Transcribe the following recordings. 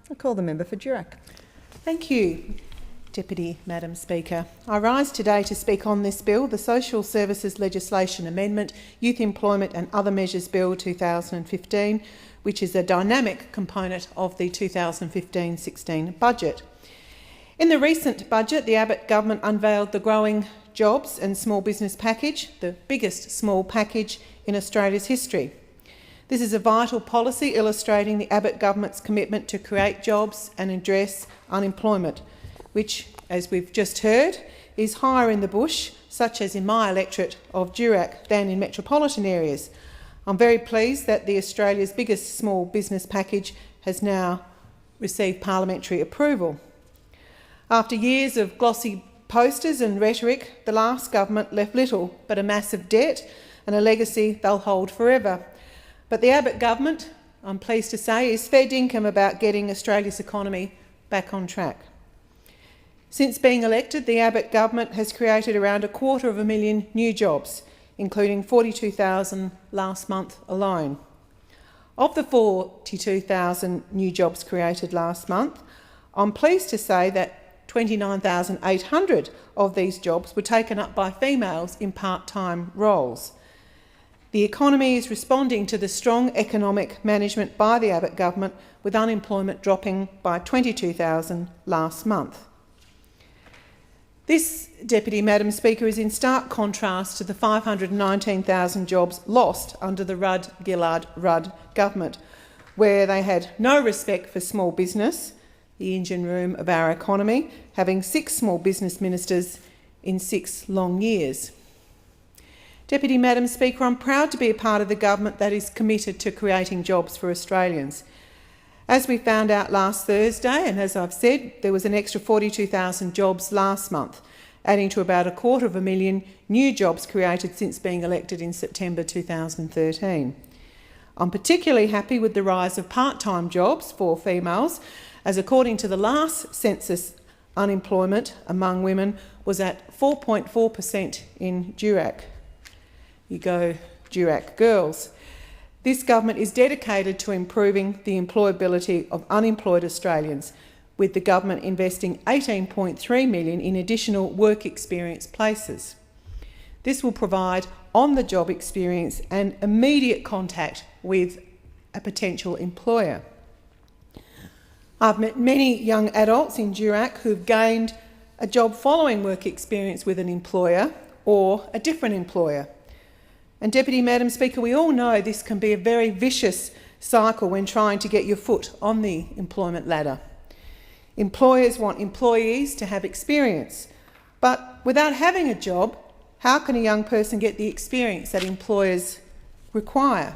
I call the member for Durack. Thank you, Deputy Madam Speaker. I rise today to speak on this bill, the Social Services Legislation Amendment, Youth Employment and Other Measures Bill 2015, which is a dynamic component of the 2015-16 budget. In the recent budget, the Abbott government unveiled the Growing Jobs and Small Business Package, the biggest small package in Australia's history. This is a vital policy illustrating the Abbott government's commitment to create jobs and address unemployment, which, as we've just heard, is higher in the bush, such as in my electorate of Durack, than in metropolitan areas. I'm very pleased that the Australia's biggest small business package has now received parliamentary approval. After years of glossy posters and rhetoric, the last government left little but a massive debt and a legacy they'll hold forever. But the Abbott government, I'm pleased to say, is fair dinkum about getting Australia's economy back on track. Since being elected, the Abbott government has created around 250,000 new jobs, including 42,000 last month alone. Of the 42,000 new jobs created last month, I'm pleased to say that 29,800 of these jobs were taken up by females in part-time roles. The economy is responding to the strong economic management by the Abbott government, with unemployment dropping by 22,000 last month. This, Deputy Madam Speaker, is in stark contrast to the 519,000 jobs lost under the Rudd-Gillard-Rudd government, where they had no respect for small business, the engine room of our economy, having 6 small business ministers in 6 long years. Deputy Madam Speaker, I'm proud to be a part of the government that is committed to creating jobs for Australians. As we found out last Thursday, and as I've said, there was an extra 42,000 jobs last month, adding to about 250,000 new jobs created since being elected in September 2013. I'm particularly happy with the rise of part-time jobs for females, as according to the last census, unemployment among women was at 4.4% in Durack. You go Durack girls. This government is dedicated to improving the employability of unemployed Australians, with the government investing $18.3 million in additional work experience places. This will provide on-the-job experience and immediate contact with a potential employer. I've met many young adults in Durack who've gained a job following work experience with an employer or a different employer. And Deputy Madam Speaker, we all know this can be a very vicious cycle when trying to get your foot on the employment ladder. Employers want employees to have experience, but without having a job, how can a young person get the experience that employers require?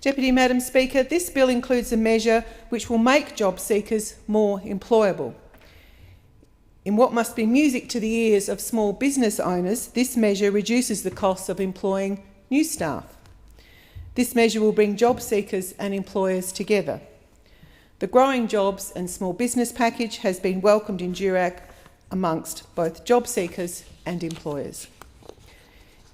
Deputy Madam Speaker, this bill includes a measure which will make job seekers more employable. In what must be music to the ears of small business owners, this measure reduces the costs of employing new staff. This measure will bring job seekers and employers together. The Growing Jobs and Small Business Package has been welcomed in Durack amongst both job seekers and employers.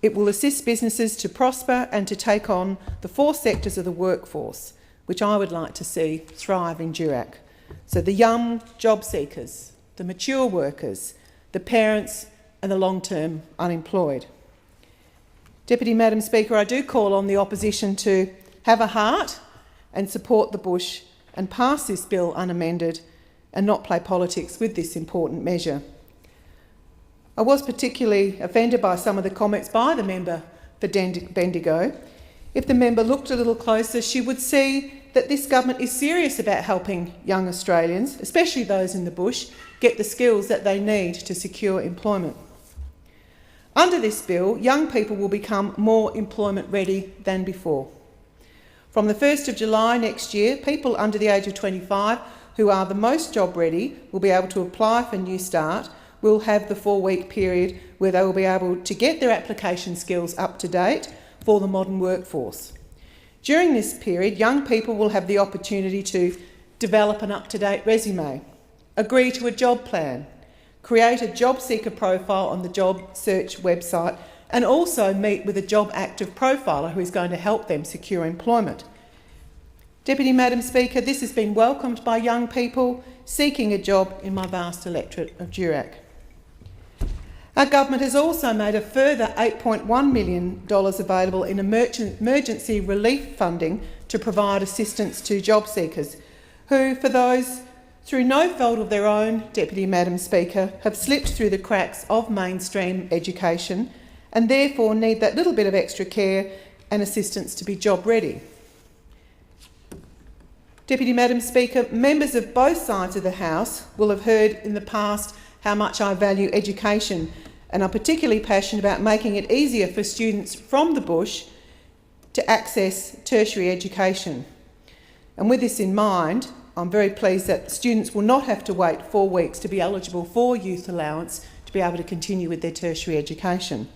It will assist businesses to prosper and to take on the 4 sectors of the workforce, which I would like to see thrive in Durack. So the young job seekers, the mature workers, the parents and the long-term unemployed. Deputy Madam Speaker, I do call on the opposition to have a heart and support the bush and pass this bill unamended and not play politics with this important measure. I was particularly offended by some of the comments by the member for Bendigo. If the member looked a little closer, she would see that this government is serious about helping young Australians, especially those in the bush, get the skills that they need to secure employment. Under this bill, young people will become more employment ready than before. From the 1st of July next year, people under the age of 25 who are the most job ready will be able to apply for New Start. Will have the 4-week period where they will be able to get their application skills up to date for the modern workforce. During this period, young people will have the opportunity to develop an up-to-date resume, agree to a job plan, create a job seeker profile on the job search website, and also meet with a job active profiler who is going to help them secure employment. Deputy Madam Speaker, this has been welcomed by young people seeking a job in my vast electorate of Durack. Our government has also made a further $8.1 million available in emergency relief funding to provide assistance to job seekers who, for those through no fault of their own, Deputy Madam Speaker, have slipped through the cracks of mainstream education and therefore need that little bit of extra care and assistance to be job ready. Deputy Madam Speaker, members of both sides of the House will have heard in the past how much I value education, and I'm particularly passionate about making it easier for students from the bush to access tertiary education. And with this in mind, I'm very pleased that students will not have to wait 4 weeks to be eligible for youth allowance to be able to continue with their tertiary education.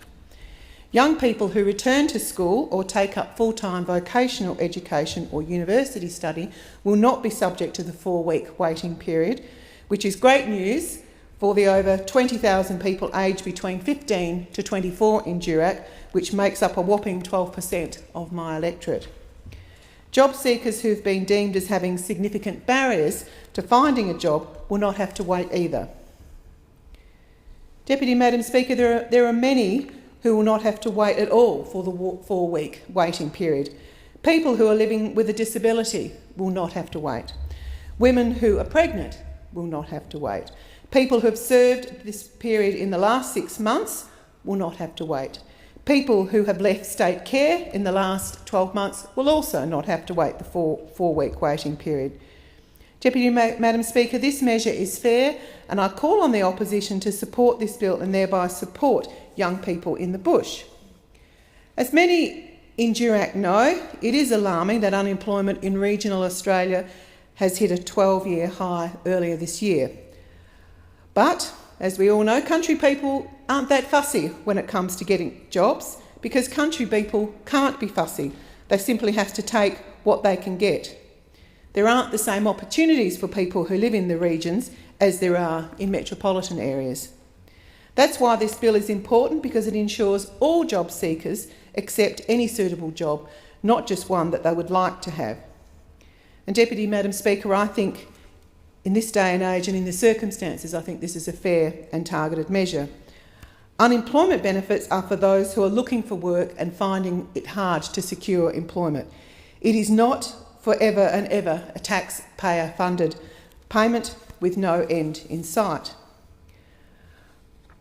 Young people who return to school or take up full-time vocational education or university study will not be subject to the 4-week waiting period, which is great news for the over 20,000 people aged between 15 to 24 in Durack, which makes up a whopping 12% of my electorate. Job seekers who have been deemed as having significant barriers to finding a job will not have to wait either. Deputy Madam Speaker, there are many who will not have to wait at all for the 4-week waiting period. People who are living with a disability will not have to wait. Women who are pregnant will not have to wait. People who have served this period in the last 6 months will not have to wait. People who have left state care in the last 12 months will also not have to wait the 4-week waiting period. Deputy Madam Speaker, this measure is fair, and I call on the opposition to support this bill and thereby support young people in the bush. As many in Durack know, it is alarming that unemployment in regional Australia has hit a 12-year high earlier this year. But, as we all know, country people aren't that fussy when it comes to getting jobs, because country people can't be fussy. They simply have to take what they can get. There aren't the same opportunities for people who live in the regions as there are in metropolitan areas. That's why this bill is important, because it ensures all job seekers accept any suitable job, not just one that they would like to have. And Deputy Madam Speaker, I think in this day and age and in the circumstances, I think this is a fair and targeted measure. Unemployment benefits are for those who are looking for work and finding it hard to secure employment. It is not forever and ever a taxpayer-funded payment with no end in sight.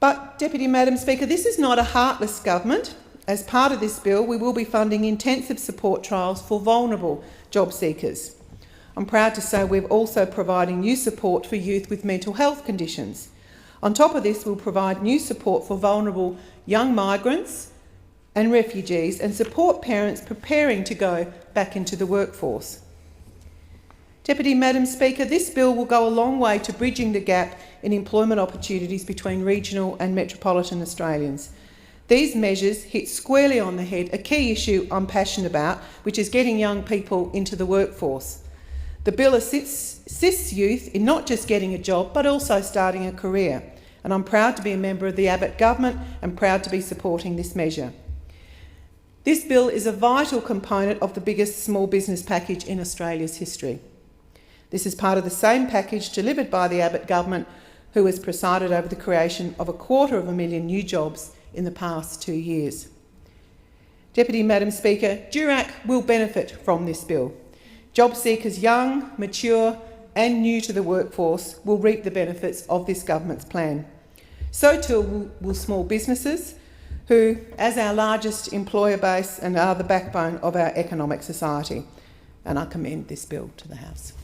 But, Deputy Madam Speaker, this is not a heartless government. As part of this bill, we will be funding intensive support trials for vulnerable job seekers. I'm proud to say we're also providing new support for youth with mental health conditions. On top of this, we'll provide new support for vulnerable young migrants and refugees and support parents preparing to go back into the workforce. Deputy Madam Speaker, this bill will go a long way to bridging the gap in employment opportunities between regional and metropolitan Australians. These measures hit squarely on the head a key issue I'm passionate about, which is getting young people into the workforce. The bill assists youth in not just getting a job, but also starting a career. And I'm proud to be a member of the Abbott government and proud to be supporting this measure. This bill is a vital component of the biggest small business package in Australia's history. This is part of the same package delivered by the Abbott government, who has presided over the creation of 250,000 new jobs in the past 2 years. Deputy Madam Speaker, Durack will benefit from this bill. Job seekers young, mature and new to the workforce will reap the benefits of this government's plan. So too will small businesses, who, as our largest employer base and are the backbone of our economic society. And I commend this bill to the House.